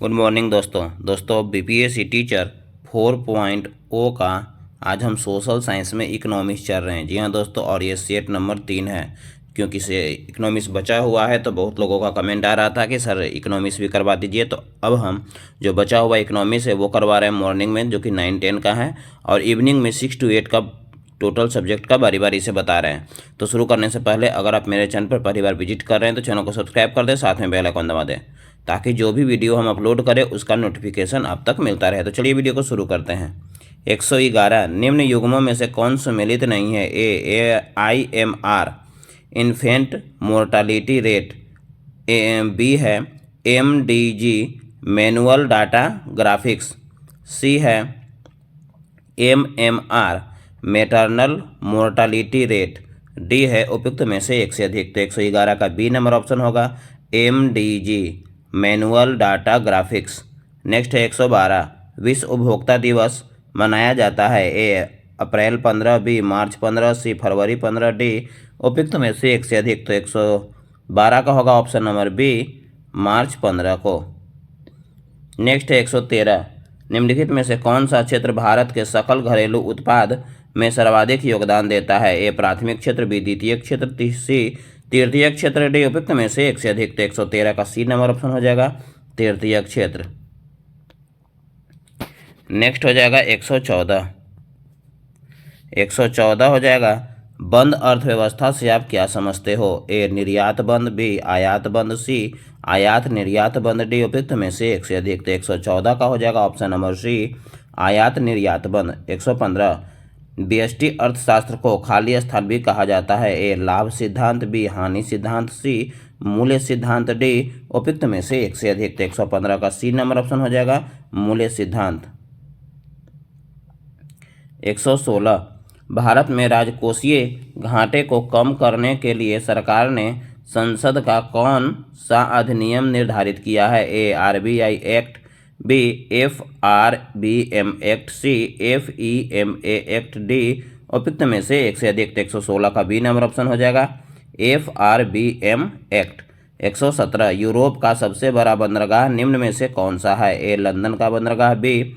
Good morning दोस्तों BPSC teacher 4.0 का आज हम सोशल साइंस में इकोनॉमिक्स चल रहे हैं। जी हाँ दोस्तों, और ये सेट नंबर 3 है। क्योंकि से इकोनॉमिक्स बचा हुआ है तो बहुत लोगों का कमेंट आ रहा था कि सर इकोनॉमिक्स भी करवा दीजिए, तो अब हम जो बचा हुआ इकोनॉमिक्स है वो करवा रहे हैं मॉर्निंग में, जो कि 9-10 का है, और इवनिंग में 6 to 8 का टोटल सब्जेक्ट का बारी बारी से बता रहे हैं। तो शुरू करने से पहले अगर आप मेरे चैनल पर पहली बार विजिट कर रहे हैं तो चैनल को सब्सक्राइब कर दें, साथ में बेल आइकन दबा दें ताकि जो भी वीडियो हम अपलोड करें उसका नोटिफिकेशन आप तक मिलता रहे। तो चलिए वीडियो को शुरू करते हैं। 111 निम्न युग्मों में से कौन सम्मिलित नहीं है? A IMR infant mortality rate, B है MDG manual data graphics, C है MMR maternal mortality rate, D है उपयुक्त में से एक से अधिक। तो 111 का बी नंबर ऑप्शन होगा MDG manual data graphics. Next है 112 विश्व उपभोक्ता दिवस मनाया जाता है? ए अप्रैल 15, बी मार्च 15, सी फरवरी 15, डी उपयुक्त में से एक से अधिक। तो 112 का होगा ऑप्शन नंबर बी मार्च 15 को। नेक्स्ट है 113 निम्नलिखित में से कौन सा क्षेत्र भारत के सकल घरेलू उत्पाद में सर्वाधिक योगदान देता है? ए प्राथमिक क्षेत्र, बी द्वितीय क्षेत्र, सी तृतीय क्षेत्र, डी उपयुक्त में से एक से अधिक। तो 113 का सी नंबर ऑप्शन हो जाएगा तृतीय क्षेत्र। नेक्स्ट हो जाएगा 114 हो जाएगा बंद अर्थव्यवस्था से आप क्या समझते हो? ए निर्यात बंद, बी आयात बंद, सी आयात निर्यात बंद, डी उपयुक्त में से एक से अधिक। तो 114 का हो जाएगा ऑप्शन नंबर सी आयात निर्यात बंद। 115 व्यष्टि अर्थशास्त्र को खाली स्थान भी कहा जाता है? ए लाभ सिद्धांत, बी हानि सिद्धांत, सी मूल्य सिद्धांत, डी उपयुक्त में से एक से अधिक। तो 115 का सी नंबर ऑप्शन हो जाएगा मूल्य सिद्धांत। 116 भारत में राजकोषीय घाटे को कम करने के लिए सरकार ने संसद का कौन सा अधिनियम निर्धारित किया है? A RBI act, B FRBM act, C FEMA act, D उपयुक्त में से एक से अधिक। 116 का बी नंबर ऑप्शन हो जाएगा FRBM एक्ट। 117 यूरोप का सबसे बड़ा बंदरगाह निम्न में से कौन सा है? ए लंदन का बंदरगाह, बी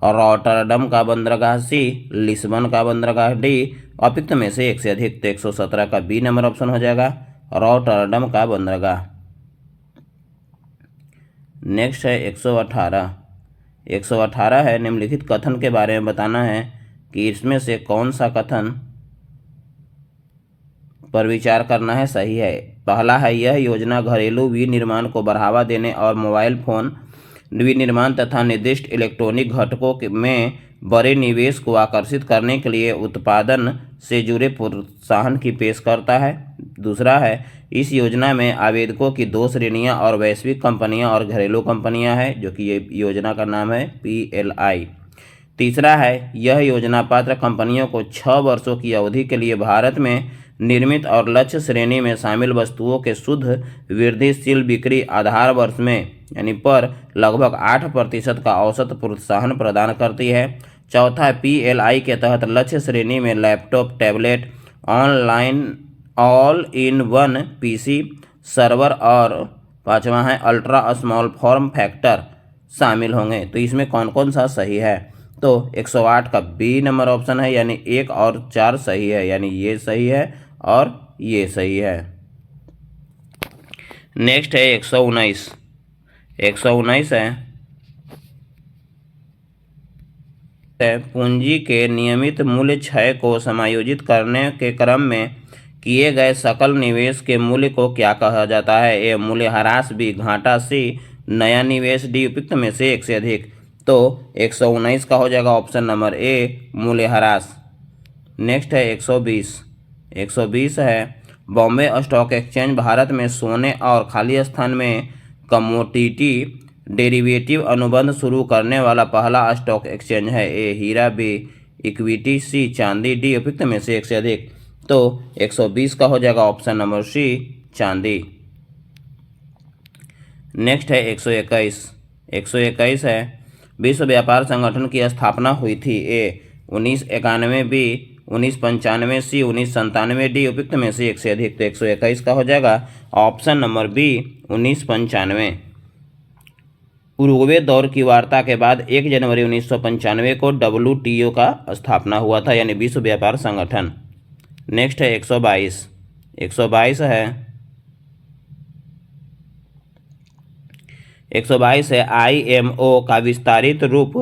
रॉटरडम का बंदरगाह, सी लिस्बन का बंदरगाह, डी उपयुक्त में से एक से अधिक। तो 117 का बी नंबर ऑप्शन हो जाएगा रॉटरडम का बंदरगाह। नेक्स्ट है 118 है निम्नलिखित कथन के बारे में बताना है कि इसमें से कौन सा कथन पर विचार करना है सही है। पहला है यह योजना घरेलू विनिर्माण को बढ़ावा देने और मोबाइल फोन विनिर्माण तथा निर्दिष्ट इलेक्ट्रॉनिक घटकों में बड़े निवेश को आकर्षित करने के लिए उत्पादन से जुड़े प्रोत्साहन की पेश करता है। दूसरा है इस योजना में आवेदकों की 2 श्रेणियां और वैश्विक कंपनियां और घरेलू कंपनियां हैं, जो कि ये योजना का नाम है PLI। तीसरा है यह योजना पात्र कंपनियों को 6 वर्षों की अवधि के लिए भारत में निर्मित और लक्ष्य श्रेणी में शामिल वस्तुओं के शुद्ध वृद्धिशील बिक्री आधार वर्ष में यानी पर लगभग 8% का औसत प्रोत्साहन प्रदान करती है। चौथा PLI के तहत लक्ष्य श्रेणी में laptop, tablet, online all in one PC server और पांचवा है अल्ट्रा स्मॉल फॉर्म फैक्टर शामिल होंगे। तो इसमें कौन कौन सा सही है? तो 108 का बी नंबर ऑप्शन है, यानी 1 और 4 सही है, यानी ये सही है और ये सही है। नेक्स्ट है 119 है पूंजी के नियमित मूल्य क्षय को समायोजित करने के क्रम में किए गए सकल निवेश के मूल्य को क्या कहा जाता है? ए मूल्यह्रास, बी घाटा, सी नया निवेश, डी उपयुक्त में से एक से अधिक। तो 119 का हो जाएगा ऑप्शन नंबर ए मूल्यह्रास। नेक्स्ट है 120 है बॉम्बे स्टॉक एक्सचेंज भारत में सोने और खाली स्थान में कमोडिटी डेरिवेटिव अनुबंध शुरू करने वाला पहला स्टॉक एक्सचेंज है? ए हीरा, बी इक्विटी, सी चांदी, डी उपयुक्त में से एक से अधिक। तो 120 का हो जाएगा ऑप्शन नंबर सी चांदी। नेक्स्ट है 121 है विश्व व्यापार संगठन की स्थापना हुई थी? ए 1991, बी 1995, सी 1997, डी उपयुक्त में से एक से अधिक। तो 121 का हो जाएगा ऑप्शन नंबर बी 1995। उरुग्वे दौर की वार्ता के बाद 1 जनवरी 1995 को WTO का स्थापना हुआ था, यानी विश्व व्यापार संगठन। नेक्स्ट है 122। 122 है 122 है IMO का विस्तारित रूप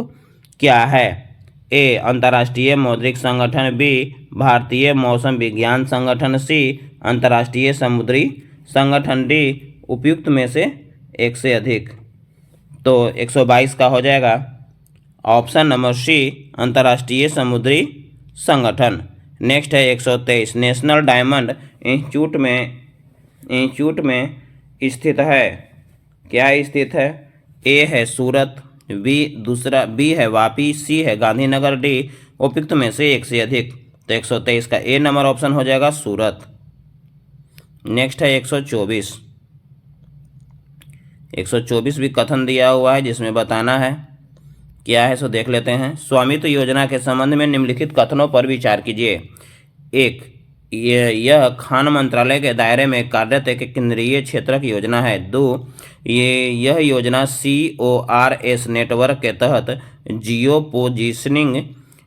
क्या है? ए अंतर्राष्ट्रीय मौद्रिक संगठन, बी भारतीय मौसम विज्ञान संगठन, सी अंतर्राष्ट्रीय समुद्री संगठन, डी उपयुक्त में से एक से अधिक। तो 122 का हो जाएगा ऑप्शन नंबर सी अंतर्राष्ट्रीय समुद्री संगठन। नेक्स्ट है 123 नेशनल डायमंड इंस्टीट्यूट में स्थित है। क्या स्थित है? ए है सूरत, बी है वापी, सी है गांधीनगर, डी उपयुक्त में से एक से अधिक। तो 123 का ए नंबर ऑप्शन हो जाएगा सूरत। नेक्स्ट है 124। 124 भी कथन दिया हुआ है जिसमें बताना है क्या है, सो देख लेते हैं। स्वामित्व योजना के संबंध में निम्नलिखित कथनों पर विचार कीजिए। एक, यह खान मंत्रालय के दायरे में कार्यरत एक केंद्रीय क्षेत्रक योजना है। 2, यह योजना CORS नेटवर्क के तहत जियो पोजिशनिंग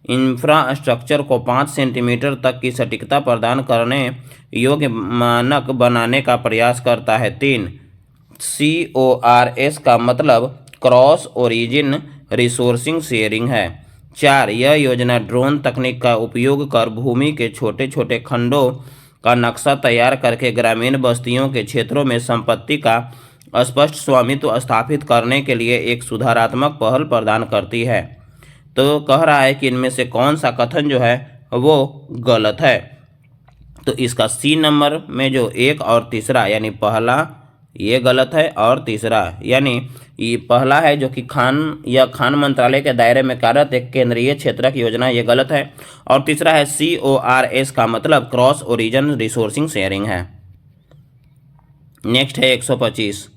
इंफ्रास्ट्रक्चर को 5 सेंटीमीटर तक की सटीकता प्रदान करने योग्य मानक बनाने का प्रयास करता है। 3, CORS का मतलब क्रॉस ओरिजिन रिसोर्सिंग शेयरिंग है। 4, यह योजना ड्रोन तकनीक का उपयोग कर भूमि के छोटे छोटे खंडों का नक्शा तैयार करके ग्रामीण बस्तियों के क्षेत्रों में संपत्ति का स्पष्ट स्वामित्व स्थापित करने के लिए एक सुधारात्मक पहल प्रदान करती है। तो कह रहा है कि इनमें से कौन सा कथन जो है वो गलत है। तो इसका सी नंबर में जो एक और तीसरा यानी पहला ये गलत है, और तीसरा यानी ये पहला है जो कि खान मंत्रालय के दायरे में कार्यरत एक केंद्रीय क्षेत्रक योजना, ये गलत है। और तीसरा है CORS का मतलब क्रॉस ओरिजिन रिसोर्सिंग शेयरिंग है। नेक्स्ट है 125।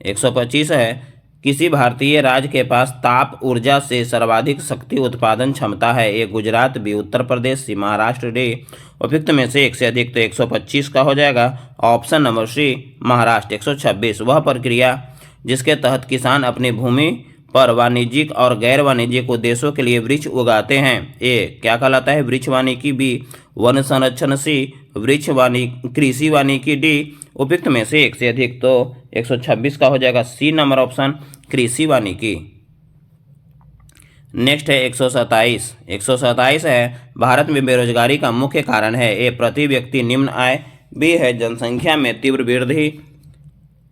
125 है किसी भारतीय राज्य के पास ताप ऊर्जा से सर्वाधिक शक्ति उत्पादन क्षमता है। ए गुजरात, बी उत्तर प्रदेश, सी महाराष्ट्र, डी उपयुक्त में से एक से अधिक। तो 125 का हो जाएगा ऑप्शन नंबर सी महाराष्ट्र। 126 वह प्रक्रिया जिसके तहत किसान अपनी भूमि पर वाणिज्यिक और गैर वाणिज्यिक उद्देश्यों के लिए वृक्ष उगाते हैं। ए क्या कहलाता है? वृक्ष वानिकी, बी वन संरक्षण, सी कृषि वानिकी, डी उपयुक्त में से एक से अधिक। तो 126 का हो जाएगा सी नंबर ऑप्शन कृषि वानिकी। नेक्स्ट है 127। 127 है भारत में बेरोजगारी का मुख्य कारण है। ए प्रति व्यक्ति निम्न आय, बी है जनसंख्या में तीव्र वृद्धि,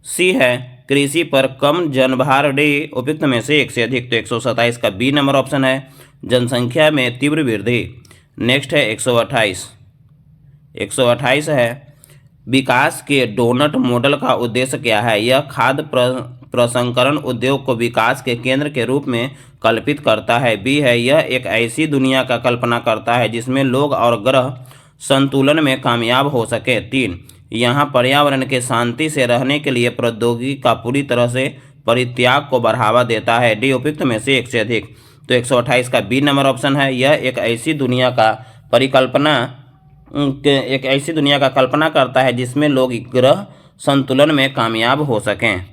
सी है कृषि पर कम जनभार, डी उपयुक्त में से एक से अधिक। तो 127 का बी नंबर ऑप्शन है जनसंख्या में तीव्र वृद्धि। नेक्स्ट है 128। 128 है विकास के डोनट मॉडल का उद्देश्य क्या है? यह खाद्य प्रसंस्करण उद्योग को विकास के केंद्र के रूप में कल्पित करता है। बी है यह एक ऐसी दुनिया का कल्पना करता है जिसमें लोग और ग्रह संतुलन में कामयाब हो सके। 3, यहाँ पर्यावरण के शांति से रहने के लिए प्रौद्योगिकी का पूरी तरह से परित्याग को बढ़ावा देता है। डी उपयुक्त में से एक से अधिक। तो 128 का बी नंबर ऑप्शन है यह एक ऐसी दुनिया का कल्पना करता है जिसमें लोग ग्रह संतुलन में कामयाब हो सकें।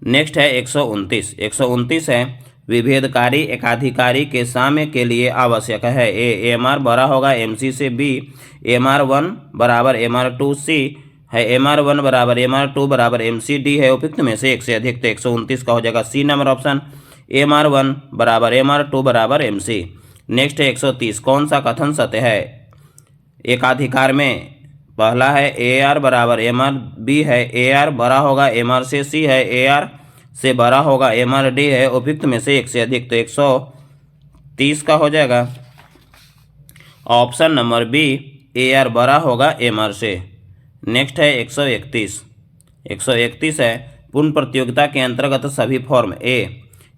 नेक्स्ट है 129। 129 है विभेदकारी एकाधिकारी के साम्य के लिए आवश्यक है। ए MR बड़ा होगा MC से, बी MR1 बराबर MR2, सी है MR1 बराबर MR2 बराबर MC, डी है उपयुक्त में से एक से अधिक। तो 129 का हो जाएगा सी नंबर ऑप्शन MR1 बराबर MR2 बराबर MC। नेक्स्ट है 130 कौन सा कथन सत्य है एकाधिकार में? पहला है AR बराबर MR, बी है AR बड़ा होगा MR से, सी है AR से बड़ा होगा MR, डी है उपयुक्त में से एक से अधिक। तो 130 का हो जाएगा ऑप्शन नंबर बी AR बड़ा होगा MR से। नेक्स्ट है 131। 131 है पूर्ण प्रतियोगिता के अंतर्गत सभी फॉर्म ए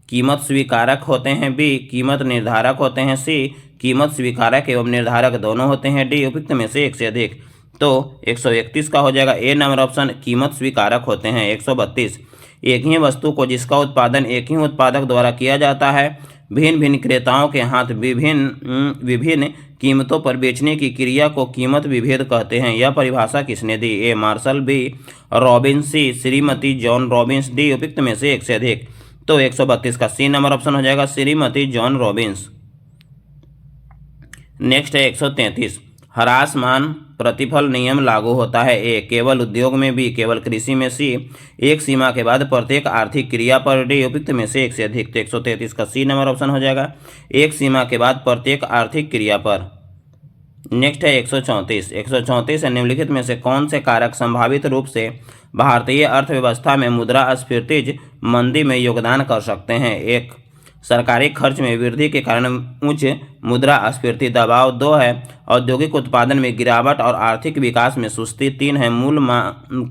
कीमत स्वीकारक होते हैं, बी कीमत निर्धारक होते हैं, सी कीमत स्वीकारक एवं निर्धारक दोनों होते हैं, डी उपयुक्त में से एक से अधिक। तो 131 का हो जाएगा ए नंबर ऑप्शन कीमत स्वीकारक होते हैं। 132 एक ही वस्तु को जिसका उत्पादन एक ही उत्पादक द्वारा किया जाता है भिन्न भिन्न क्रेताओं के हाथ विभिन्न कीमतों पर बेचने की क्रिया को कीमत विभेद कहते हैं। यह परिभाषा किसने दी? ए मार्शल, बी रॉबिन्स, सी श्रीमती जॉन रॉबिन्स, डी उपयुक्त में से एक से अधिक। तो 132 का सी नंबर ऑप्शन हो जाएगा श्रीमती जॉन रॉबिन्स। नेक्स्ट है 133, ह्रासमान प्रतिफल नियम लागू होता है। ए केवल उद्योग में, बी केवल कृषि में, सी एक सीमा के बाद प्रत्येक आर्थिक क्रिया पर, डी उपयुक्त में से एक से अधिक। तो 133 का सी नंबर ऑप्शन हो जाएगा एक सीमा के बाद प्रत्येक आर्थिक क्रिया पर। नेक्स्ट है 134, 134 निम्नलिखित में से कौन से कारक संभावित रूप से भारतीय अर्थव्यवस्था में मुद्रास्फीति मंदी में योगदान कर सकते हैं? एक सरकारी खर्च में वृद्धि के कारण उच्च मुद्रास्फीति दबाव। 2 है औद्योगिक उत्पादन में गिरावट और आर्थिक विकास में सुस्ती। 3 है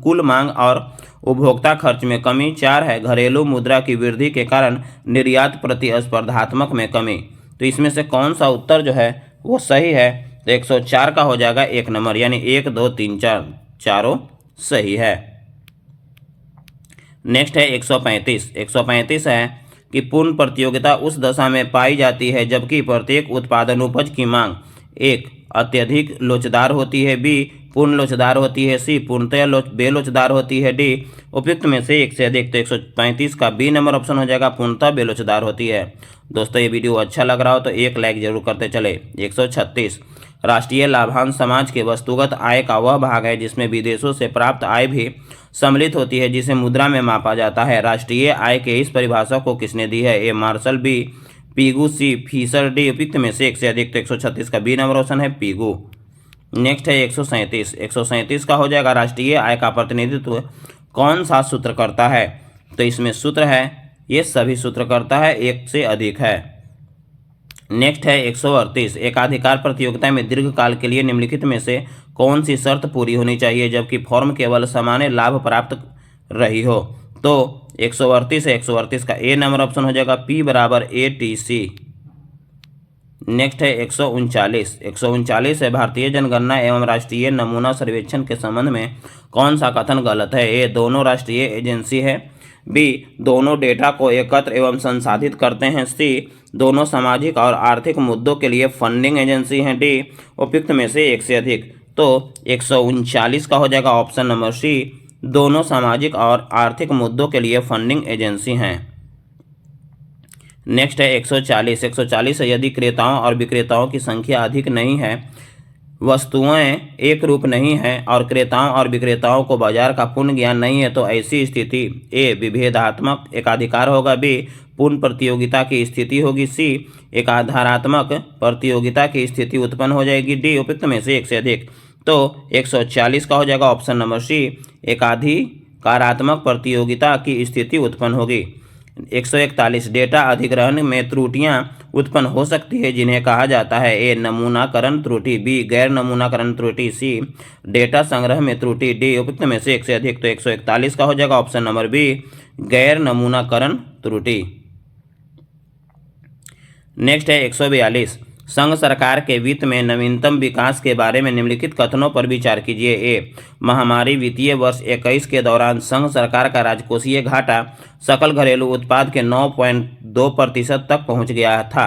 कुल मांग और उपभोक्ता खर्च में कमी। 4 है घरेलू मुद्रा की वृद्धि के कारण निर्यात प्रतिस्पर्धात्मक में कमी। तो इसमें से कौन सा उत्तर जो है वो सही है? तो 104 का हो जाएगा 1 नंबर, यानी 1, 2, 3, 4 चारों सही है। नेक्स्ट है 135, 135 है कि पूर्ण प्रतियोगिता उस दशा में पाई जाती है जबकि प्रत्येक उत्पादन उपज की मांग एक अत्यधिक लोचदार होती है, बी पूर्ण लोचदार होती है, सी पूर्णतः बेलोचदार होती है, डी उपयुक्त में से एक से अधिक। तो 135 का बी नंबर ऑप्शन हो जाएगा पूर्णतः बेलोचदार होती है। दोस्तों ये वीडियो अच्छा लग रहा हो तो एक लाइक जरूर करते चले। 136, राष्ट्रीय लाभांश समाज के वस्तुगत आय का वह भाग है जिसमें विदेशों से प्राप्त आय भी सम्मिलित होती है, जिसे मुद्रा में मापा जाता है। राष्ट्रीय आय के इस परिभाषा को किसने दी है? ए मार्शल, बी पीगू, सी फिशर, डी उपयुक्त में से एक से अधिक। तो 136 का बी नंबर ऑप्शन है पीगू। नेक्स्ट है 137, 137 का हो जाएगा राष्ट्रीय आय का प्रतिनिधित्व कौन सा सूत्र करता है? तो इसमें सूत्र है ये सभी सूत्र करता है, एक से अधिक है। नेक्स्ट है 138, एकाधिकार प्रतियोगिता में दीर्घकाल के लिए निम्नलिखित में से कौन सी शर्त पूरी होनी चाहिए जबकि फर्म केवल सामान्य लाभ प्राप्त रही हो? तो 138 है, 138 का ए नंबर ऑप्शन हो जाएगा पी बराबर ATC। नेक्स्ट है 139, 139 है भारतीय जनगणना एवं राष्ट्रीय नमूना सर्वेक्षण के संबंध में कौन सा कथन गलत है? ए दोनों राष्ट्रीय एजेंसी है, बी दोनों डेटा को एकत्र एवं संसाधित करते हैं, सी दोनों सामाजिक और आर्थिक मुद्दों के लिए फंडिंग एजेंसी हैं, डी उपयुक्त में से एक से अधिक। तो 139 का हो जाएगा ऑप्शन नंबर सी, दोनों सामाजिक और आर्थिक मुद्दों के लिए फंडिंग एजेंसी हैं। नेक्स्ट है 140, 140 है यदि क्रेताओं और विक्रेताओं की संख्या अधिक नहीं है, वस्तुएं एक रूप नहीं है और क्रेताओं और विक्रेताओं को बाजार का पूर्ण ज्ञान नहीं है, तो ऐसी स्थिति ए विभेदात्मक एकाधिकार होगा, बी पूर्ण प्रतियोगिता की स्थिति होगी, सी एकाधारात्मक प्रतियोगिता की स्थिति उत्पन्न हो जाएगी, डी उपयुक्त में से एक से अधिक। तो 140 का हो जाएगा ऑप्शन नंबर सी, एकाधिकारात्मक प्रतियोगिता की स्थिति उत्पन्न होगी। 141, डेटा अधिग्रहण में त्रुटियां उत्पन्न हो सकती है जिन्हें कहा जाता है? ए नमूनाकरण त्रुटि, बी गैर नमूनाकरण त्रुटि, सी डेटा संग्रह में त्रुटि, डी उपयुक्त में से एक से अधिक। तो 141 का हो जाएगा ऑप्शन नंबर बी, गैर नमूनाकरण त्रुटि। नेक्स्ट है 142, संघ सरकार के वित्त में नवीनतम विकास के बारे में निम्नलिखित कथनों पर विचार कीजिए। ए महामारी वित्तीय वर्ष 21 के दौरान संघ सरकार का राजकोषीय घाटा सकल घरेलू उत्पाद के 9.2% तक पहुंच गया था।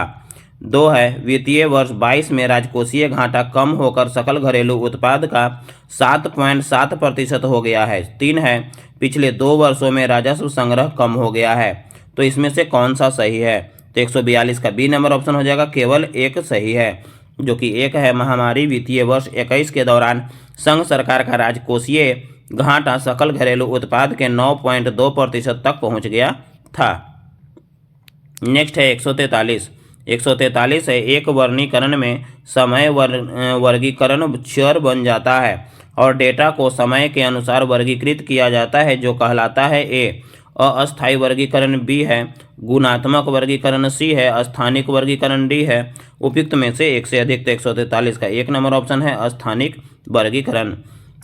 2 है वित्तीय वर्ष 22 में राजकोषीय घाटा कम होकर सकल घरेलू उत्पाद का 7.7% हो गया है। 3 है पिछले 2 वर्षों में राजस्व संग्रह कम हो गया है। तो इसमें से कौन सा सही है? तो 142 का बी नंबर ऑप्शन हो जाएगा केवल एक सही है, जो कि एक है महामारी वित्तीय वर्ष 21 के दौरान संघ सरकार का राजकोषीय घाटा सकल घरेलू उत्पाद के 9.2% तक पहुंच गया था। नेक्स्ट है 143, 143 है एक वर्गीकरण में समय वर्गीकरण चर बन जाता है और डेटा को समय के अनुसार वर्गीकृत किया जाता है जो कहलाता है? ए अस्थायी वर्गीकरण, बी है गुणात्मक वर्गीकरण, सी है स्थानिक वर्गीकरण, डी है उपयुक्त में से एक से अधिक। तो 143 का एक नंबर ऑप्शन है स्थानिक वर्गीकरण।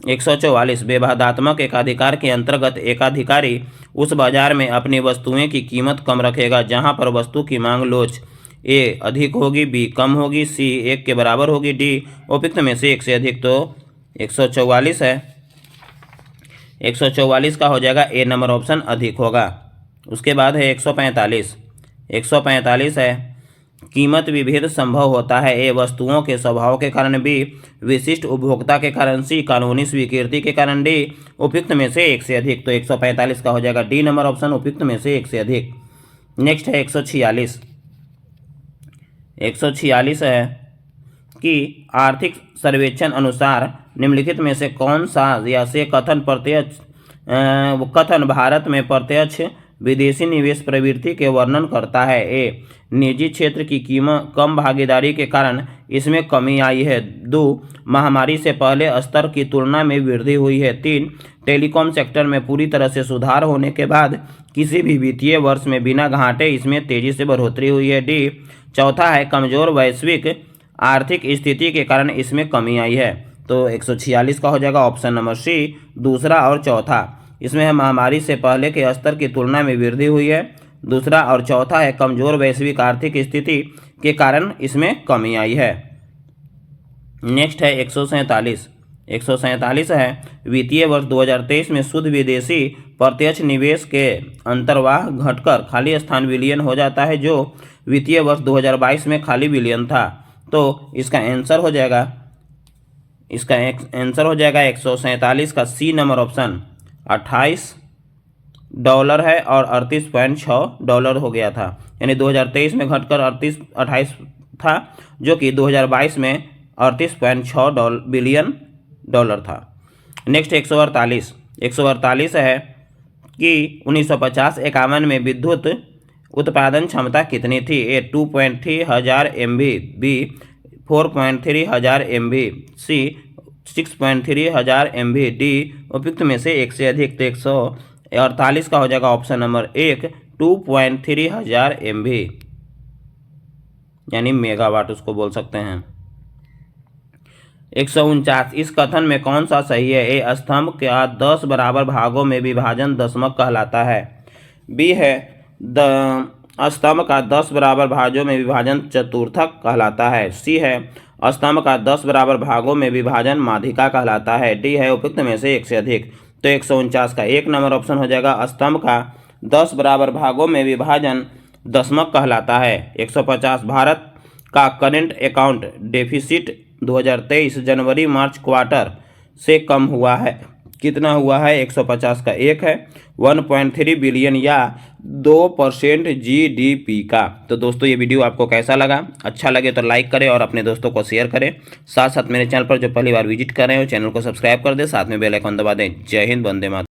144, विवादात्मक एकाधिकार के अंतर्गत एकाधिकारी उस बाजार में अपनी वस्तुएं की कीमत कम रखेगा जहां पर वस्तु की मांग लोच ए अधिक होगी, बी कम होगी, सी 1 के बराबर होगी, डी उपयुक्त में से एक से अधिक। तो 144 है, 144 का हो जाएगा ए नंबर ऑप्शन अधिक होगा। उसके बाद है 145, 145 है कीमत विभेद संभव होता है। ए वस्तुओं के स्वभाव के कारण, बी विशिष्ट उपभोक्ता के कारण, सी कानूनी स्वीकृति के कारण, डी उपयुक्त में से एक से अधिक। तो 145 का हो जाएगा डी नंबर ऑप्शन, उपयुक्त में से एक से अधिक। नेक्स्ट है 146। 146 है कि आर्थिक सर्वेक्षण अनुसार निम्नलिखित में से कौन सा या से कथन भारत में प्रत्यक्ष विदेशी निवेश प्रवृत्ति के वर्णन करता है। ए निजी क्षेत्र की कम भागीदारी के कारण इसमें कमी आई है। 2 महामारी से पहले स्तर की तुलना में वृद्धि हुई है। 3 टेलीकॉम सेक्टर में पूरी तरह से सुधार होने के बाद किसी भी वित्तीय वर्ष में बिना घाटे इसमें तेजी से बढ़ोतरी हुई है। डी चौथा है कमजोर वैश्विक आर्थिक स्थिति के कारण इसमें कमी आई है। तो 146 का हो जाएगा ऑप्शन नंबर सी, दूसरा और चौथा। इसमें है महामारी से पहले के स्तर की तुलना में वृद्धि हुई है, दूसरा और चौथा है कमजोर वैश्विक आर्थिक स्थिति के कारण इसमें कमी आई है। नेक्स्ट है 147। 147 है वित्तीय वर्ष 2023 में शुद्ध विदेशी प्रत्यक्ष निवेश के अंतर्वाह घटकर खाली स्थान बिलियन हो जाता है, जो वित्तीय वर्ष 2022 में खाली बिलियन था। तो इसका आंसर हो जाएगा 147 का सी नंबर ऑप्शन। $28 है और $38.6 हो गया था, यानी 2023 में घटकर 28 था, जो कि 2022 में $38.6 बिलियन था। नेक्स्ट 148। 148 है कि 1950-51 में विद्युत उत्पादन क्षमता कितनी थी। ए 2.3 हजार MB, बी 4.3 हजार MB, सी 6.3 हजार MB, डी उपयुक्त में से एक से अधिक। तो 148 का हो जाएगा ऑप्शन नंबर 1, 2.3 हजार MB, यानी मेगावाट उसको बोल सकते हैं। 149 इस कथन में कौन सा सही है। ए स्तंभ का 10 बराबर भागों में विभाजन दशमक कहलाता है, बी है स्तंभ का 10 बराबर भागों में विभाजन चतुर्थक कहलाता है, सी है स्तंभ का 10 बराबर भागों में विभाजन माध्यिका कहलाता है, डी है उपयुक्त में से एक से अधिक। तो 149 का 1 नंबर ऑप्शन हो जाएगा स्तंभ का 10 बराबर भागों में विभाजन दशमक कहलाता है। 150 भारत का करेंट अकाउंट डेफिसिट 2023 जनवरी मार्च क्वार्टर से कम हुआ है, कितना हुआ है। 150 का 1 है 1.3 बिलियन या 2% GDP का। तो दोस्तों ये वीडियो आपको कैसा लगा, अच्छा लगे तो लाइक करें और अपने दोस्तों को शेयर करें। साथ साथ मेरे चैनल पर जो पहली बार विजिट कर रहे हो चैनल को सब्सक्राइब कर दें, साथ में बेल आइकन दबा दें। जय हिंद, वंदे मातरम।